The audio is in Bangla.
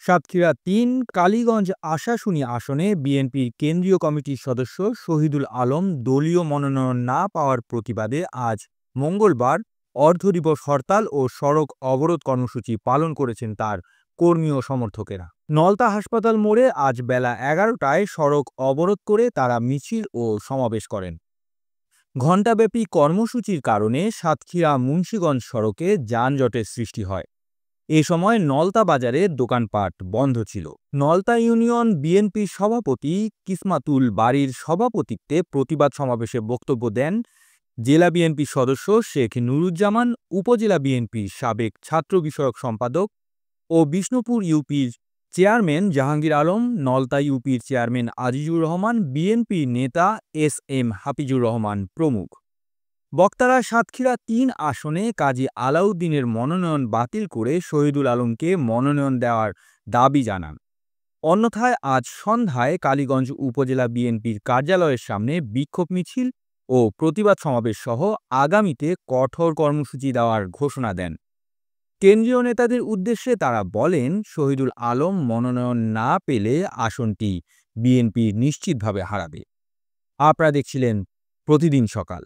সাতক্ষীরা-৩ কালীগঞ্জ আশাশুনি আসনে বিএনপির কেন্দ্রীয় কমিটির সদস্য শহীদুল আলম দলীয় মনোনয়ন না পাওয়ার প্রতিবাদে আজ মঙ্গলবার অর্ধদিবস হরতাল ও সড়ক অবরোধ কর্মসূচি পালন করেছেন তার কর্মী ও সমর্থকেরা। নলতা হাসপাতাল মোড়ে আজ বেলা ১১টায় সড়ক অবরোধ করে তারা মিছিল ও সমাবেশ করেন। ঘণ্টাব্যাপী কর্মসূচির কারণে সাতক্ষীরা-মুন্সিগঞ্জ সড়কে যানজটের সৃষ্টি হয়। এ সময় নলতা বাজারে দোকানপাট বন্ধ ছিল। নলতা ইউনিয়ন বিএনপির সভাপতি কিসমাতুল বাড়ির সভাপতিত্বে প্রতিবাদ সমাবেশে বক্তব্য দেন জেলা বিএনপির সদস্য শেখ নুরুজ্জামান, উপজেলা বিএনপির সাবেক ছাত্র বিষয়ক সম্পাদক ও বিষ্ণুপুর ইউপির চেয়ারম্যান জাহাঙ্গীর আলম, নলতা ইউপির চেয়ারম্যান আজিজুর রহমান, বিএনপির নেতা এস.এম. হাফিজুর রহমান প্রমুখ। বক্তারা সাতক্ষীরা-৩ আসনে কাজী আলাউদ্দিনের মনোনয়ন বাতিল করে শহীদুল আলমকে মনোনয়ন দেওয়ার দাবি জানান। অন্যথায় আজ সন্ধ্যায় কালীগঞ্জ উপজেলা বিএনপির কার্যালয়ের সামনে বিক্ষোভ মিছিল ও প্রতিবাদ সমাবেশ সহ আগামীতে কঠোর কর্মসূচি দেওয়ার ঘোষণা দেন। কেন্দ্রীয় নেতাদের উদ্দেশ্যে তারা বলেন, শহীদুল আলম মনোনয়ন না পেলে আসনটি বিএনপি নিশ্চিতভাবে হারাবে। আপনারা দেখছিলেন প্রতিদিন সকাল।